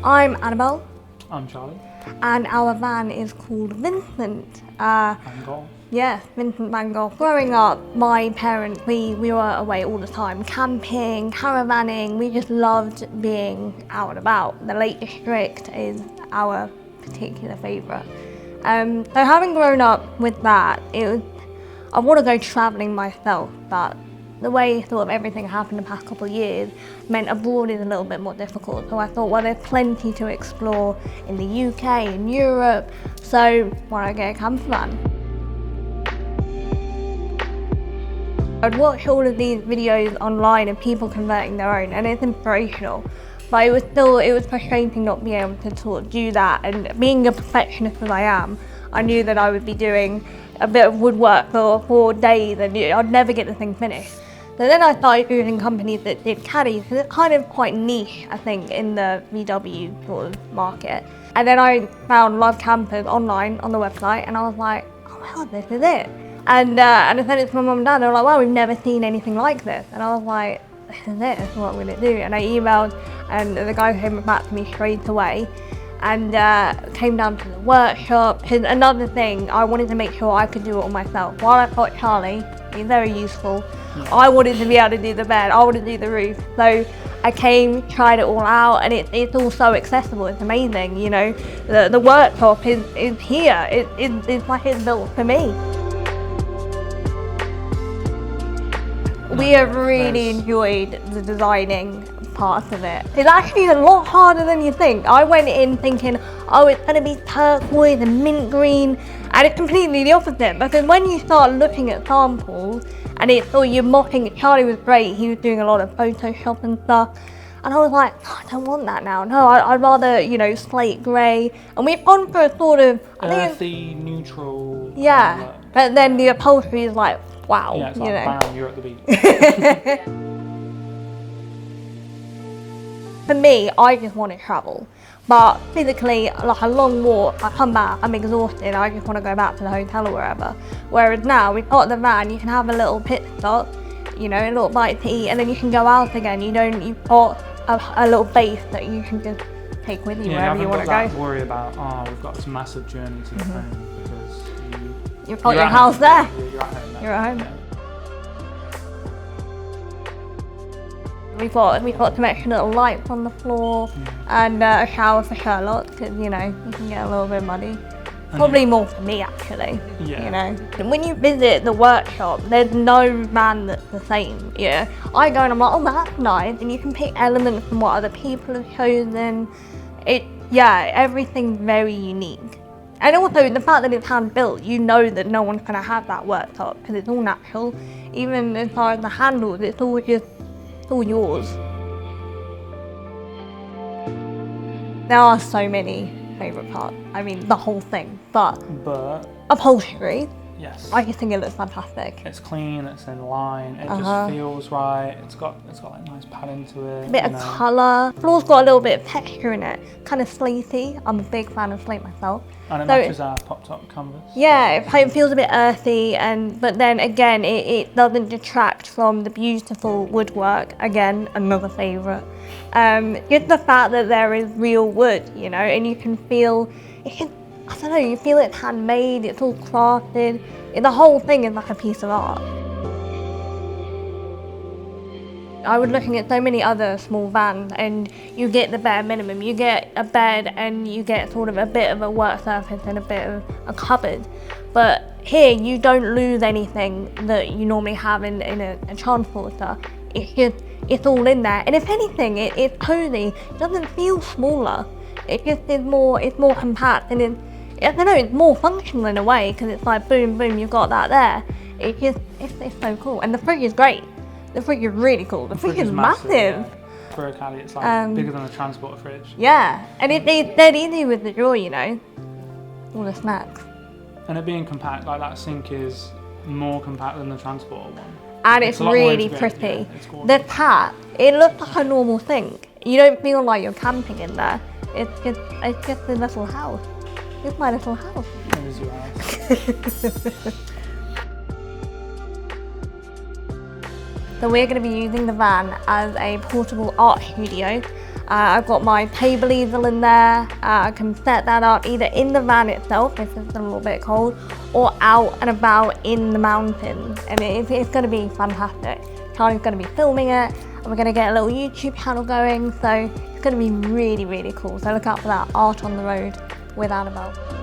I'm Annabelle. I'm Charlie. And our van is called Vincent. Van Gogh. Yeah, Vincent VAN Gogh. Growing up, my parents, we were away all the time, camping, caravanning. We just loved being out and about. The Lake District is our particular favourite. So having grown up with that, I want to go travelling myself, but the way sort of everything happened the past couple of years meant abroad is a little bit more difficult. So I thought, well, there's plenty to explore in the UK, in Europe, so why not get a camper van? I'd watch all of these videos online of people converting their own, and it's inspirational. But it was frustrating not being able to sort of do that, and being a perfectionist as I am, I knew that I would be doing a bit of woodwork for 4 days and I'd never get the thing finished. So then I started using companies that did caddies, because it's kind of quite niche, I think, in the VW sort of market. And then I found Love Campers online on the website, and I was like, oh my god, this is it. And I sent it to my mum and dad, and they were like, wow, we've never seen anything like this. And I was like, this is it, this is what I'm going to do. And I emailed, and the guy came back to me straight away, and came down to the workshop. Because another thing, I wanted to make sure I could do it all myself. While I thought Charlie, he's very useful, I wanted to be able to do the bed, I wanted to do the roof. So I came, tried it all out, and it's all so accessible, it's amazing, you know. The workshop is here, it's like it's built for me. We have really enjoyed the designing parts of it. It's actually a lot harder than you think. I went in thinking, oh, it's going to be turquoise and mint green, and it's completely the opposite, because when you start looking at samples and it's all you're mopping, Charlie was great, he was doing a lot of Photoshop and stuff, and I was like, oh, I don't want that now. No, I'd rather, you know, slate grey. And we've gone for a sort of earthy, neutral. Yeah, but then the upholstery is like, wow. Yeah, it's like, bam, you're at the beach. For me, I just want to travel. But physically, like a long walk, I come back, I'm exhausted, I just want to go back to the hotel or wherever. Whereas now, we've got the van, you can have a little pit stop, you know, a little bite to eat, and then you can go out again. You've got a little base that you can just take with you wherever you want to go. You haven't got that worry about, oh, we've got this massive journey to get home, because you've got your house there. You're at home. You're at home. Yeah. We've got some extra little lights on the floor, and a shower for Charlotte, because, you know, you can get a little bit muddy. Probably more for me, actually, you know. And when you visit the workshop, there's no van that's the same, yeah. I go and I'm like, oh, that's nice, and you can pick elements from what other people have chosen. Everything's very unique. And also, the fact that it's hand-built, you know that no one's going to have that worktop, because it's all natural. Even as far as the handles, it's all yours. There are so many favourite parts. I mean, the whole thing, but upholstery. Yes. I just think it looks fantastic. It's clean, it's in line, it just feels right. It's got like nice padding to it. A bit of colour. Floor's got a little bit of texture in it. Kind of slatey. I'm a big fan of slate myself. And it matches our pop-top canvas. Yeah, it feels a bit earthy, but then again, it doesn't detract from the beautiful woodwork. Again, another favourite. Just the fact that there is real wood, you know, and you can feel, I don't know, you feel it's handmade, it's all crafted. The whole thing is like a piece of art. I was looking at so many other small vans, and you get the bare minimum. You get a bed and you get sort of a bit of a work surface and a bit of a cupboard. But here you don't lose anything that you normally have in a transporter. It's all in there. And if anything, it's cozy. It doesn't feel smaller. It just is it's more compact, and I don't know, it's more functional in a way, because it's like boom, boom, you've got that there. It's so cool. And the fridge is great. The fridge is really cool. The fridge is massive. Yeah. For a caddy, it's like bigger than a transport fridge. Yeah, and it's dead easy with the drawer, you know. All the snacks. And it being compact, like that sink is more compact than the transport one. And it's really pretty. Yeah, the tap, it looks like a normal sink. You don't feel like you're camping in there. It's just a little house. It's my little house. It is your house. So we're going to be using the van as a portable art studio. I've got my table easel in there. I can set that up either in the van itself, if it's a little bit cold, or out and about in the mountains. And it's going to be fantastic. Charlie's going to be filming it, and we're going to get a little YouTube channel going. So it's going to be really, really cool. So look out for that, Art on the Road with Annabelle.